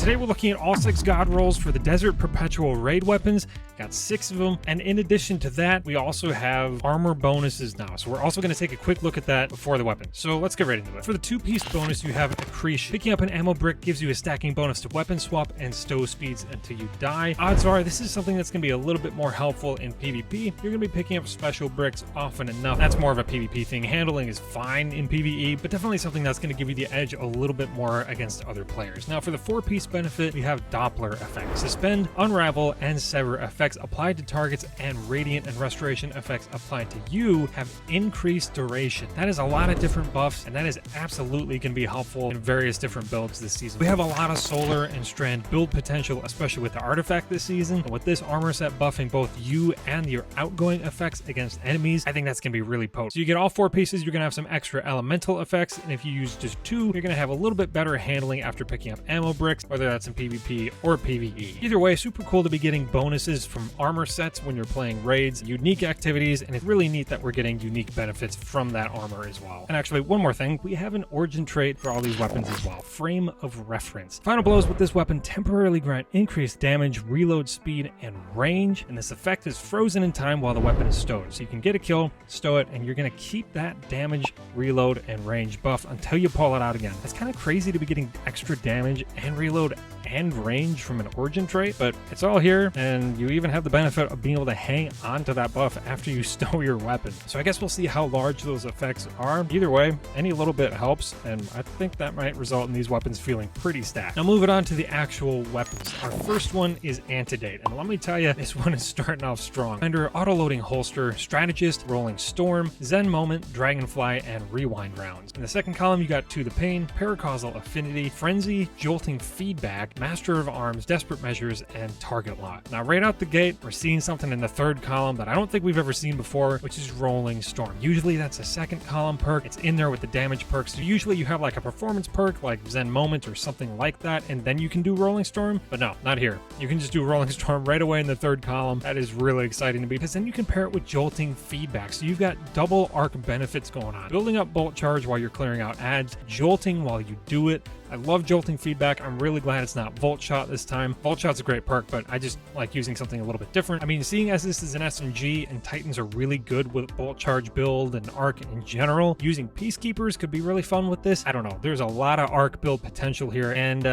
Today we're looking at all 6 god rolls for the Desert Perpetual raid weapons. Got 6 of them, and in addition to that, we also have armor bonuses now. So we're also going to take a quick look at that before the weapon. So let's get right into it. For the 2-piece bonus, you have Accretion. Picking up an ammo brick gives you a stacking bonus to weapon swap and stow speeds until you die. Odds are this is something that's going to be a little bit more helpful in PvP. You're going to be picking up special bricks often enough. That's more of a PvP thing. Handling is fine in PvE, but definitely something that's going to give you the edge a little bit more against other players. Now for the 4-piece benefit, we have Doppler effects. Suspend, unravel, and sever effects applied to targets and radiant and restoration effects applied to you have increased duration. That is a lot of different buffs, and that is absolutely going to be helpful in various different builds this season. We have a lot of solar and strand build potential, especially with the artifact this season. And with this armor set buffing both you and your outgoing effects against enemies, I think that's going to be really potent. So you get all 4 pieces, you're going to have some extra elemental effects, and if you use just 2, you're going to have a little bit better handling after picking up ammo bricks, whether that's in PvP or PvE. Either way, super cool to be getting bonuses from armor sets when you're playing raids, unique activities, and it's really neat that we're getting unique benefits from that armor as well. And actually, one more thing, we have an origin trait for all these weapons as well, Frame of Reference. Final blows with this weapon temporarily grant increased damage, reload speed, and range, and this effect is frozen in time while the weapon is stowed. So you can get a kill, stow it, and you're going to keep that damage, reload, and range buff until you pull it out again. It's kind of crazy to be getting extra damage and reload and range from an origin trait, but it's all here, and you even have the benefit of being able to hang on to that buff after you stow your weapon. So I guess we'll see how large those effects are. Either way, any little bit helps, and I think that might result in these weapons feeling pretty stacked. Now moving on to the actual weapons. Our first one is Antidate, and let me tell you, this one is starting off strong. Under auto-loading holster, strategist, rolling storm, zen moment, dragonfly, and rewind rounds. In the second column, you got To the Pain, paracausal affinity, frenzy, jolting feedback, master of arms, desperate measures, and target lock. Now right out the gate, we're seeing something in the third column that I don't think we've ever seen before, which is rolling storm. Usually that's a second column perk. It's in there with the damage perks. So usually you have like a performance perk like Zen Moment or something like that, and then you can do rolling storm, but no, not here. You can just do rolling storm right away in the third column. That is really exciting to me, because then you can pair it with jolting feedback. So you've got double arc benefits going on. Building up bolt charge while you're clearing out ads, jolting while you do it. I love jolting feedback. I'm really glad it's not Volt Shot this time. Volt Shot's a great perk, but I just like using something a little bit different. I mean, seeing as this is an SMG and Titans are really good with Bolt Charge build and arc in general, using Peacekeepers could be really fun with this. I don't know. There's a lot of arc build potential here, and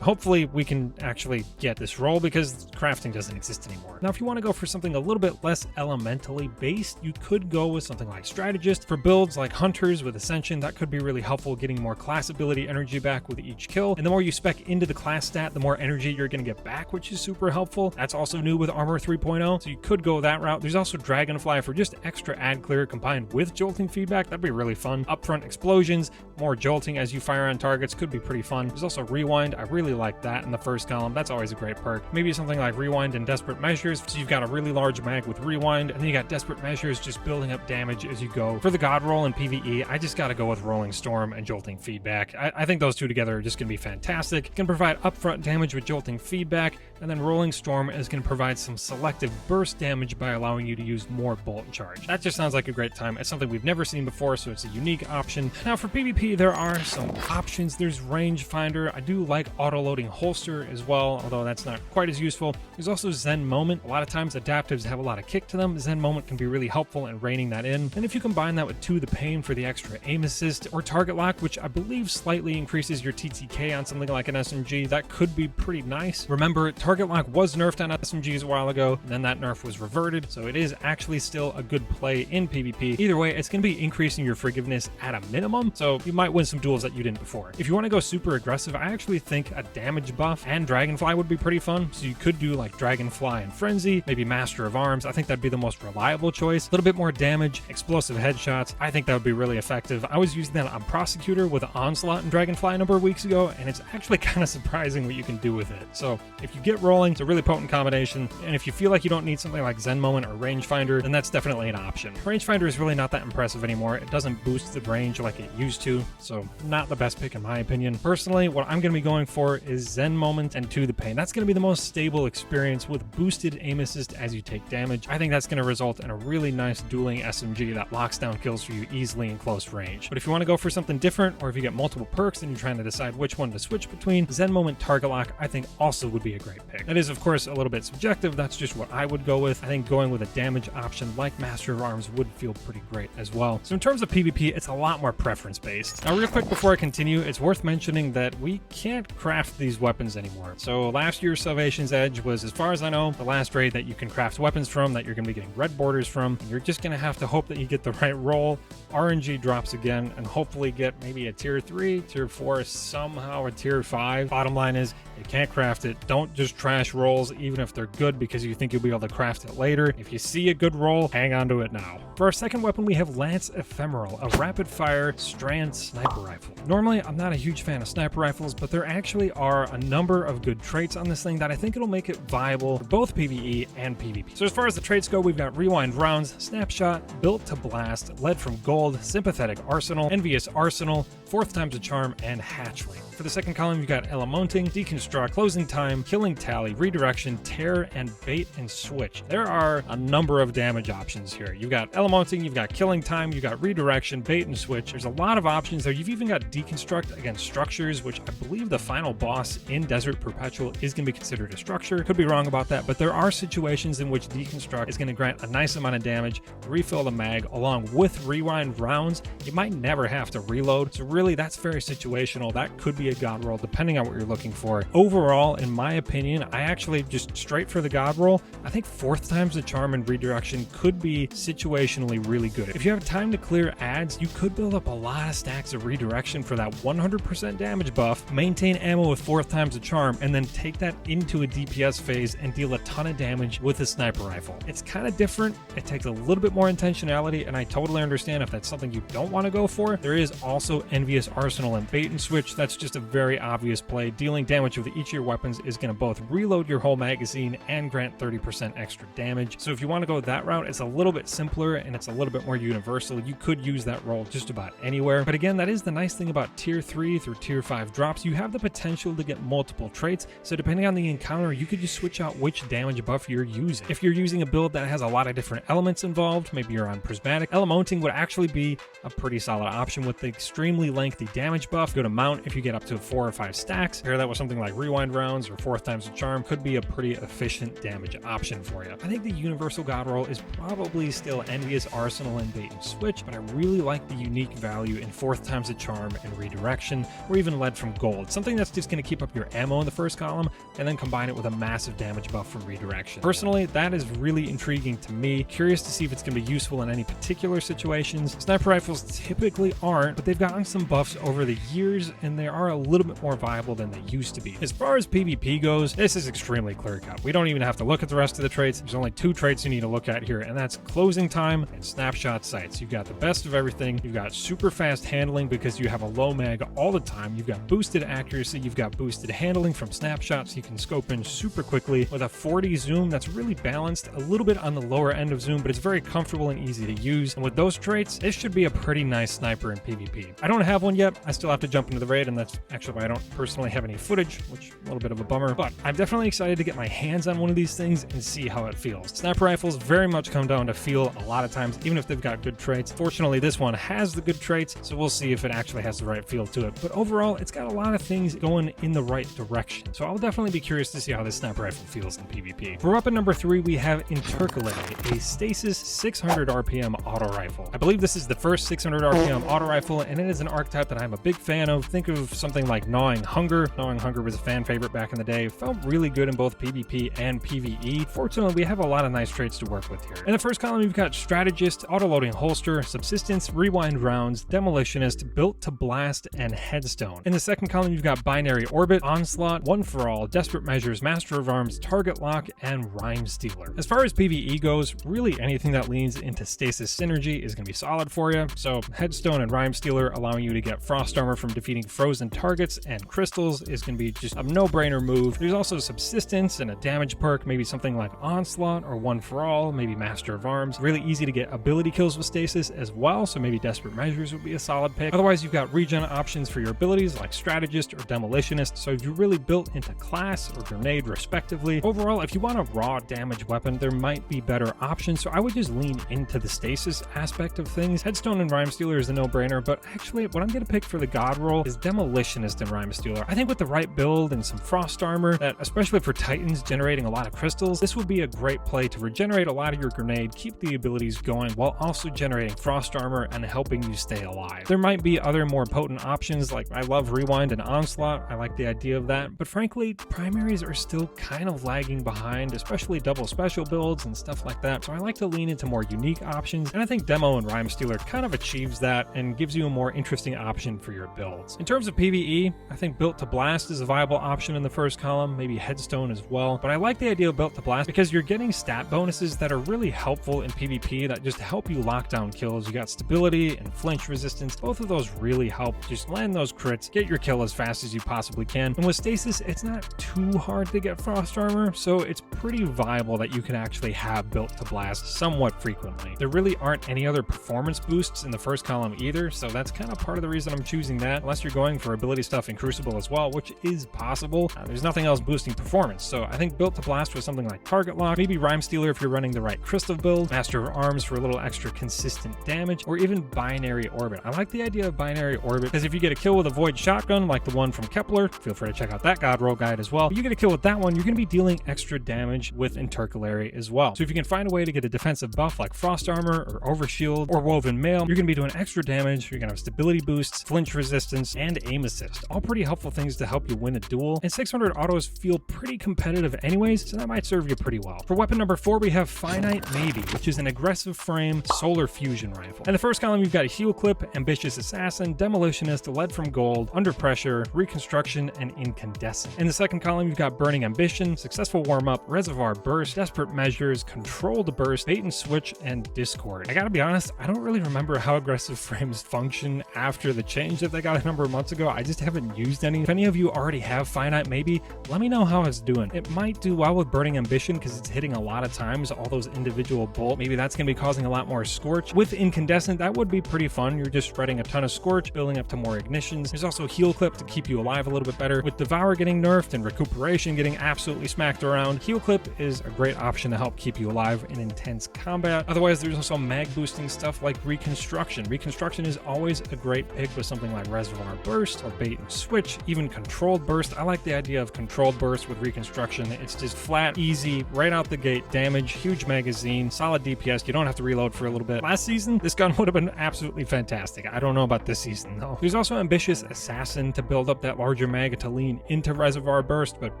hopefully we can actually get this roll, because crafting doesn't exist anymore. Now, if you want to go for something a little bit less elementally based, you could go with something like Strategist. For builds like Hunters with Ascension, that could be really helpful, getting more class ability energy back with each kill, and the more you spec into the class stat, the more energy you're going to get back, which is super helpful. That's also new with Armor 3.0, so you could go that route. There's also Dragonfly for just extra ad clear combined with jolting feedback. That'd be really fun. Upfront explosions, more jolting as you fire on targets could be pretty fun. There's also Rewind. I really like that in the first column. That's always a great perk. Maybe something like Rewind and Desperate Measures, so you've got a really large mag with Rewind, and then you got Desperate Measures just building up damage as you go. For the god roll in PvE, I just got to go with Rolling Storm and jolting feedback. I think those two together are just going to be fantastic. It can provide upfront damage with jolting feedback, and then Rolling Storm is going to provide some selective burst damage by allowing you to use more bolt charge. That just sounds like a great time. It's something we've never seen before, so it's a unique option. Now for PvP, there are some options. There's Rangefinder. I do like auto-loading holster as well, although that's not quite as useful. There's also Zen Moment. A lot of times adaptives have a lot of kick to them. Zen Moment can be really helpful in reining that in. And if you combine that with To the Pain for the extra aim assist, or target lock, which I believe slightly increases your TTK on something like an SMG, that could be pretty nice. Remember, target lock was nerfed on SMGs a while ago, and then that nerf was reverted, so it is actually still a good play in PvP. Either way, it's going to be increasing your forgiveness at a minimum, so you might win some duels that you didn't before. If you want to go super aggressive, I actually think a damage buff and Dragonfly would be pretty fun, so you could do like Dragonfly and Frenzy, maybe Master of Arms. I think that'd be the most reliable choice. A little bit more damage, explosive headshots. I think that would be really effective. I was using that on Prosecutor with Onslaught and Dragonfly a number of weeks ago, and it's actually kind of surprising what you can do with it. So if you get rolling, it's a really potent combination, and if you feel like you don't need something like Zen Moment or Rangefinder, then that's definitely an option. Rangefinder is really not that impressive anymore. It doesn't boost the range like it used to, so not the best pick in my opinion. Personally, what I'm going to be going for is Zen Moment and To the Pain. That's going to be the most stable experience with boosted aim assist as you take damage. I think that's going to result in a really nice dueling SMG that locks down kills for you easily in close range. But if you want to go for something different, or if you get multiple perks and you're trying to decide decide which one to switch between, Zen Moment Target Lock I think also would be a great pick. That is of course a little bit subjective, that's just what I would go with. I think going with a damage option like Master of Arms would feel pretty great as well. So in terms of PvP, it's a lot more preference based. Now real quick before I continue, it's worth mentioning that we can't craft these weapons anymore. So last year's Salvation's Edge was, as far as I know, the last raid that you can craft weapons from, that you're going to be getting red borders from. And you're just going to have to hope that you get the right roll, RNG drops again, and hopefully get maybe a tier 3, tier 4, somehow a tier 5. Bottom line is, you can't craft it. Don't just trash rolls, even if they're good, because you think you'll be able to craft it later. If you see a good roll, hang on to it now. For our second weapon, we have Lance Ephemeral, a rapid-fire strand sniper rifle. Normally, I'm not a huge fan of sniper rifles, but there actually are a number of good traits on this thing that I think it'll make it viable for both PvE and PvP. So as far as the traits go, we've got Rewind Rounds, Snapshot, Built to Blast, Lead from Gold, Sympathetic Arsenal, Envious Arsenal, Fourth Time's a Charm, and Hatchling. For the second column, you've got Elementing, Deconstruct, Closing Time, Killing Tally, Redirection, Tear, and Bait and Switch. There are a number of damage options here. You've got Elementing, you've got Killing Time, you've got Redirection, Bait and Switch. There's a lot of options there. You've even got Deconstruct against structures, which I believe the final boss in Desert Perpetual is going to be considered a structure. Could be wrong about that, but there are situations in which Deconstruct is going to grant a nice amount of damage, refill the mag, along with Rewind Rounds. You might never have to reload, so really that's very situational. That could be a god roll depending on what you're looking for. Overall, in my opinion, I actually just straight for the god roll. I think Fourth Time's a Charm and Redirection could be situationally really good. If you have time to clear ads, you could build up a lot of stacks of Redirection for that 100% damage buff, maintain ammo with Fourth Time's a Charm, and then take that into a DPS phase and deal a ton of damage with a sniper rifle. It's kind of different. It takes a little bit more intentionality, and I totally understand if that's something you don't want to go for. There is also Envious Arsenal and Bait and Switch. That's just a very obvious play. Dealing damage with each of your weapons is going to both reload your whole magazine and grant 30% extra damage. So if you want to go that route, it's a little bit simpler and it's a little bit more universal. You could use that roll just about anywhere. But again, that is the nice thing about tier 3 through tier 5 drops. You have the potential to get multiple traits. So depending on the encounter, you could just switch out which damage buff you're using. If you're using a build that has a lot of different elements involved, maybe you're on Prismatic, Elementing would actually be a pretty solid option with the extremely lengthy damage buff. Go to Mount if you get up to 4 or 5 stacks. Pair that with something like Rewind Rounds or Fourth Time's a Charm, could be a pretty efficient damage option for you. I think the universal god roll is probably still Envious Arsenal and Bait and Switch, but I really like the unique value in Fourth Time's a Charm and Redirection, or even Lead from Gold. Something that's just going to keep up your ammo in the first column and then combine it with a massive damage buff from Redirection. Personally, that is really intriguing to me. Curious to see if it's going to be useful in any particular situations. Sniper rifles typically aren't, but they've gotten some buffs over the years and they are a little bit more viable than they used to be. As far as PvP goes, this is extremely clear cut. We don't even have to look at the rest of the traits. There's only 2 traits you need to look at here, and that's Closing Time and Snapshot Sights. You've got the best of everything. You've got super fast handling because you have a low mag all the time. You've got boosted accuracy. You've got boosted handling from snapshots. You can scope in super quickly with a 40 zoom that's really balanced, a little bit on the lower end of zoom, but it's very comfortable and easy to use. And with those traits, this should be a pretty nice sniper in PvP. I don't have one yet. I still have to jump into the raid, and that's actually why I don't personally have any footage, which is a little bit of a bummer, but I'm definitely excited to get my hands on one of these things and see how it feels. Sniper rifles very much come down to feel a lot of times, even if they've got good traits. Fortunately, this one has the good traits, so we'll see if it actually has the right feel to it. But overall, it's got a lot of things going in the right direction. So I'll definitely be curious to see how this sniper rifle feels in PvP. For weapon number 3, we have Intercollete, a stasis 600 RPM auto rifle. I believe this is the first 600 RPM auto rifle, and it is an archetype that I'm a big fan of. Think of something like Gnawing Hunger. Gnawing Hunger was a fan favorite back in the day. Felt really good in both PvP and PvE. Fortunately, we have a lot of nice traits to work with here. In the first column, you've got Strategist, Autoloading Holster, Subsistence, Rewind Rounds, Demolitionist, Built to Blast, and Headstone. In the second column, you've got Binary Orbit, Onslaught, One for All, Desperate Measures, Master of Arms, Target Lock, and Rhyme Stealer. As far as PvE goes, really anything that leans into Stasis Synergy is going to be solid for you. So Headstone and Rhyme Stealer allowing you to get Frost Armor from defeating frozen targets and crystals is going to be just a no-brainer move. There's also Subsistence and a damage perk, maybe something like Onslaught or One for All, maybe Master of Arms. Really easy to get ability kills with Stasis as well, so maybe Desperate Measures would be a solid pick. Otherwise, you've got regen options for your abilities like Strategist or Demolitionist, so if you really built into Class or Grenade respectively. Overall, if you want a raw damage weapon, there might be better options, so I would just lean into the Stasis aspect of things. Headstone and Rhyme Stealer is a no-brainer, but actually what what I'm going to pick for the God roll is Demolitionist and Rhyme Stealer. I think with the right build and some Frost Armor, that especially for Titans generating a lot of crystals, this would be a great play to regenerate a lot of your grenade, keep the abilities going, while also generating Frost Armor and helping you stay alive. There might be other more potent options, like I love Rewind and Onslaught. I like the idea of that, but frankly, primaries are still kind of lagging behind, especially double special builds and stuff like that, so I like to lean into more unique options, and I think Demo and Rhyme Stealer kind of achieves that and gives you a more interesting option for your builds. In terms of PvE, I think Built to Blast is a viable option in the first column, maybe Headstone as well, but I like the idea of Built to Blast because you're getting stat bonuses that are really helpful in PvP that just help you lock down kills. You got stability and flinch resistance. Both of those really help. Just land those crits, get your kill as fast as you possibly can. And with Stasis, it's not too hard to get Frost Armor, so it's pretty viable that you can actually have Built to Blast somewhat frequently. There really aren't any other performance boosts in the first column either, so that's kind of part of the reason I'm choosing that, unless you're going for ability stuff in Crucible as well, which is possible. There's nothing else boosting performance, so I think Built to Blast with something like Target Lock, maybe Rhyme Stealer if you're running the right Crystal build, Master of Arms for a little extra consistent damage, or even Binary Orbit. I like the idea of Binary Orbit because if you get a kill with a Void Shotgun like the one from Kepler, feel free to check out that God roll guide as well. If you get a kill with that one, you're going to be dealing extra damage with Intercalary as well. So if you can find a way to get a defensive buff like Frost Armor or Overshield or Woven Mail, you're going to be doing extra damage, you're going to have stability boosts, flinch resistance, and aim assist. All pretty helpful things to help you win a duel, and 600 autos feel pretty competitive anyways, so that might serve you pretty well. For weapon number 4, we have Finite Navy, which is an aggressive frame solar fusion rifle. In the first column, you've got a Heel Clip, Ambitious Assassin, Demolitionist, Lead from Gold, Under Pressure, Reconstruction, and Incandescent. In the second column, you've got Burning Ambition, Successful Warm-Up, Reservoir Burst, Desperate Measures, Controlled Burst, Bait and Switch, and Discord. I gotta be honest, I don't really remember how aggressive frames function after the change that they got a number of months ago. I just haven't used any. If any of you already have Finite Maybe, let me know how it's doing. It might do well with Burning Ambition because it's hitting a lot of times, all those individual bolts. Maybe that's gonna be causing a lot more Scorch. With Incandescent, that would be pretty fun. You're just spreading a ton of Scorch, building up to more ignitions. There's also Heel Clip to keep you alive a little bit better. With Devour getting nerfed and Recuperation getting absolutely smacked around, Heel Clip is a great option to help keep you alive in intense combat. Otherwise, there's also mag boosting stuff like Reconstruction. Reconstruction is always a great pick with something like Reservoir Burst or Bait and Switch, even Controlled Burst. I like the idea of Controlled Burst with Reconstruction. It's just flat, easy, right out the gate damage, huge magazine, solid DPS. You don't have to reload for a little bit. Last season, this gun would have been absolutely fantastic. I don't know about this season though. There's also Ambitious Assassin to build up that larger mag to lean into Reservoir Burst, but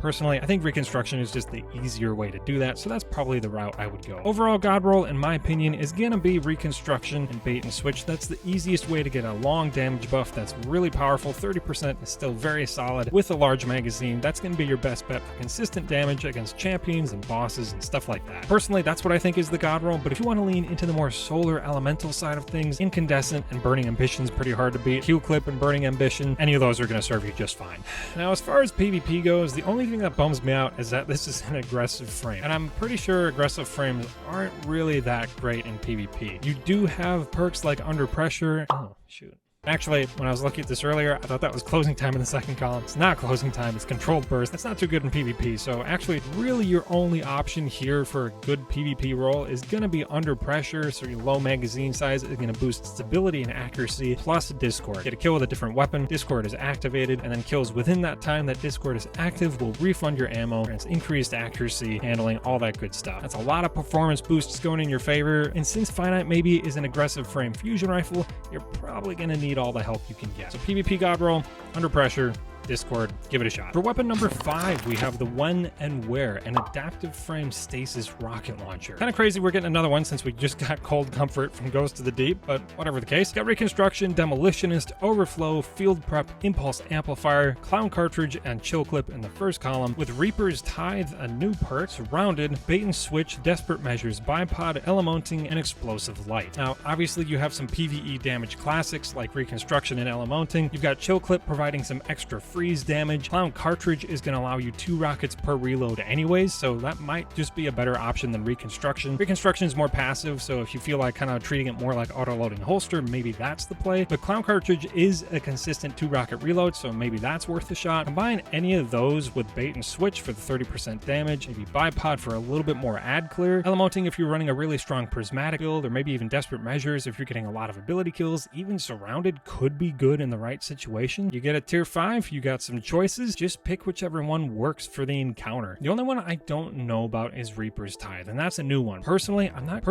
personally, I think Reconstruction is just the easier way to do that, so that's probably the route I would go. Overall, God roll, in my opinion, is gonna be Reconstruction and Bait and Switch. That's the easiest way to get a long damage buff that's really powerful. 30% is still very solid with a large magazine. That's gonna be your best bet for consistent damage against champions and bosses and stuff like that. Personally, that's what I think is the God roll, but if you want to lean into the more solar elemental side of things, Incandescent and Burning Ambition is pretty hard to beat. Heel Clip and Burning Ambition, any of those are going to serve you just fine. Now, as far as PvP goes, the only thing that bums me out is that this is an aggressive frame, and I'm pretty sure aggressive frames aren't really that great in PvP. You do have perks like Under Pressure. Oh, shoot. Actually, when I was looking at this earlier, I thought that was closing time in the second column. It's not closing time, it's Controlled Burst. That's not too good in PvP, so actually, really your only option here for a good PvP roll is gonna be Under Pressure, so your low magazine size is gonna boost stability and accuracy, plus Discord. Get a kill with a different weapon, Discord is activated, and then kills within that time that Discord is active will refund your ammo, and it's increased accuracy, handling, all that good stuff. That's a lot of performance boosts going in your favor, and since Finite Maybe is an aggressive frame fusion rifle, you're probably gonna need all the help you can get. So PvP God roll, Under Pressure, Discord, give it a shot. For weapon number 5, we have the When and Where, an adaptive frame stasis rocket launcher. Kind of crazy we're getting another one since we just got Cold Comfort from Ghost of the Deep, but whatever the case. Got Reconstruction, Demolitionist, Overflow, Field Prep, Impulse Amplifier, Clown Cartridge, and Chill Clip in the first column, with Reaper's Tithe, a new perk, Surrounded, Bait and Switch, Desperate Measures, Bipod, Elementing, and Explosive Light. Now, obviously you have some PvE damage classics like Reconstruction and Elementing. You've got Chill Clip providing some extra freeze damage. Clown cartridge is going to allow you 2 rockets per reload anyways, so that might just be a better option than reconstruction. Reconstruction is more passive, so if you feel like kind of treating it more like auto-loading holster, maybe that's the play. But clown cartridge is a consistent 2 rocket reload, so maybe that's worth a shot. Combine any of those with bait and switch for the 30% damage, maybe bipod for a little bit more ad clear, elementing if you're running a really strong prismatic build, or maybe even desperate measures if you're getting a lot of ability kills. Even surrounded could be good in the right situation. You get a tier 5, you got some choices, just pick whichever one works for the encounter. The only one I don't know about is Reaper's Tithe, and that's a new one. Personally, I'm not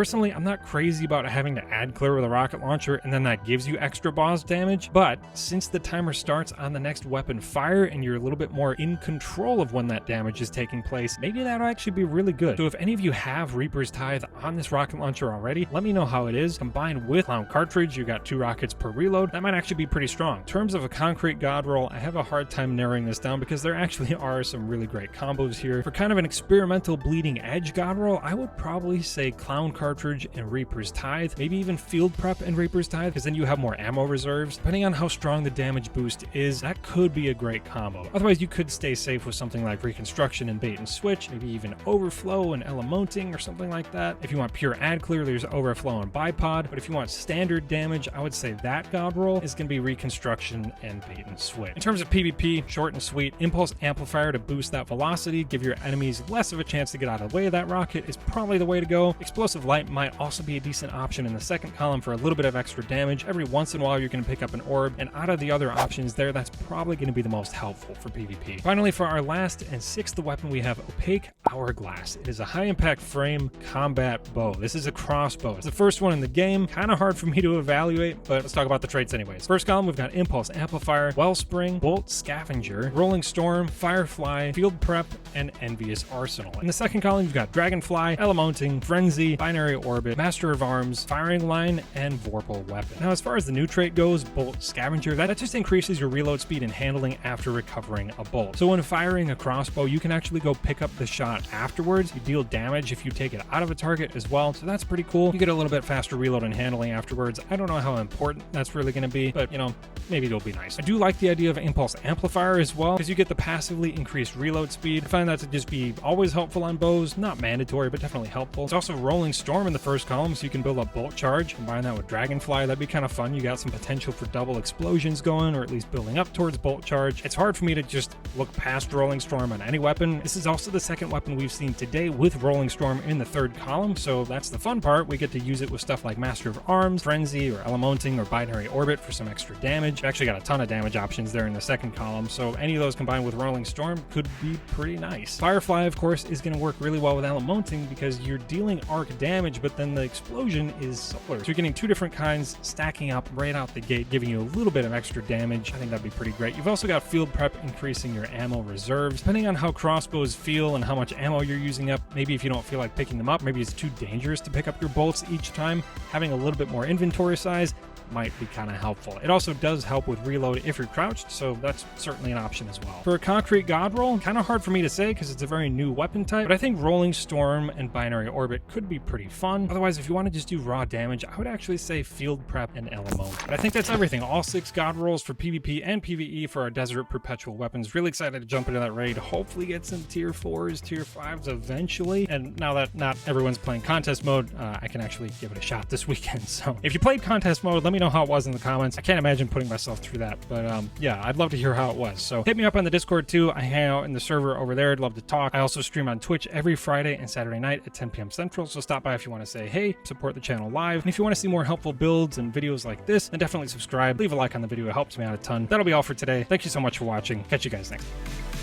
crazy about having to ad clear with a rocket launcher and then that gives you extra boss damage, but since the timer starts on the next weapon fire and you're a little bit more in control of when that damage is taking place, maybe that'll actually be really good. So if any of you have Reaper's Tithe on this rocket launcher already, let me know how it is. Combined with clown cartridge, you got 2 rockets per reload. That might actually be pretty strong. In terms of a concrete god roll, I have a hard time narrowing this down because there actually are some really great combos here. For kind of an experimental bleeding edge god roll, I would probably say clown cartridge and Reaper's Tithe, maybe even field prep and Reaper's Tithe, because then you have more ammo reserves. Depending on how strong the damage boost is, that could be a great combo. Otherwise, you could stay safe with something like reconstruction and bait and switch, maybe even overflow and elementing or something like that. If you want pure ad clear, there's overflow and bipod, but if you want standard damage, I would say that god roll is going to be reconstruction and bait and switch. In terms of PvP, short and sweet, impulse amplifier to boost that velocity, give your enemies less of a chance to get out of the way of that rocket is probably the way to go. Explosive light might also be a decent option in the second column for a little bit of extra damage. Every once in a while you're going to pick up an orb, and out of the other options there, that's probably going to be the most helpful for PvP. Finally, for our last and 6th weapon, we have Opaque Hourglass. It is a high impact frame combat bow. This is a crossbow. It's the first one in the game. Kind of hard for me to evaluate, but let's talk about the traits anyways. First column, we've got Impulse Amplifier, Wellspring, Bolt Scavenger, Rolling Storm, Firefly, Field Prep, and Envious Arsenal. In the second column, you've got Dragonfly, Elementing, Frenzy, Binary Orbit, Master of Arms, Firing Line, and Vorpal Weapon. Now, as far as the new trait goes, Bolt Scavenger, that just increases your reload speed and handling after recovering a bolt. So when firing a crossbow, you can actually go pick up the shot afterwards. You deal damage if you take it out of a target as well, so that's pretty cool. You get a little bit faster reload and handling afterwards. I don't know how important that's really going to be, but you know, maybe it'll be nice. I do like the idea of Impulse Amplifier as well, because you get the passively increased reload speed. I find that to just be always helpful on bows, not mandatory, but definitely helpful. It's also Rolling Storm in the first column, so you can build up Bolt Charge. Combine that with Dragonfly, that'd be kind of fun. You got some potential for double explosions going, or at least building up towards Bolt Charge. It's hard for me to just look past Rolling Storm on any weapon. This is also the second weapon we've seen today with Rolling Storm in the third column, so that's the fun part. We get to use it with stuff like Master of Arms, Frenzy, or Elementing, or Binary Orbit for some extra damage. We actually got a ton of damage options there in the second column, so any of those combined with Rolling Storm could be pretty nice. Firefly, of course, is going to work really well with Elementing because you're dealing arc damage, but then the explosion is solar. So you're getting 2 different kinds stacking up right out the gate, giving you a little bit of extra damage. I think that'd be pretty great. You've also got Field Prep, increasing your ammo reserves. Depending on how crossbows feel and how much ammo you're using up, maybe if you don't feel like picking them up, maybe it's too dangerous to pick up your bolts each time, having a little bit more inventory size might be kind of helpful. It also does help with reload if you're crouched, so that's certainly an option as well. For a concrete god roll, kind of hard for me to say because it's a very new weapon type, but I think Rolling Storm and Binary Orbit could be pretty fun. Otherwise, if you want to just do raw damage, I would actually say Field Prep and Element. But I think that's everything. All 6 god rolls for PvP and PvE for our Desert Perpetual weapons. Really excited to jump into that raid. Hopefully get some tier 4s, tier 5s eventually. And now that not everyone's playing contest mode, I can actually give it a shot this weekend. So if you played contest mode, let me know how it was in the comments. I can't imagine putting myself through that, but yeah, I'd love to hear how it was. So hit me up on the Discord too. I hang out in the server over there. I'd love to talk. I also stream on Twitch every Friday and Saturday night at 10 p.m. Central, so stop by if you want to say hey, support the channel live. And if you want to see more helpful builds and videos like this, then definitely subscribe. Leave a like on the video. It helps me out a ton. That'll be all for today. Thank you so much for watching. Catch you guys next time.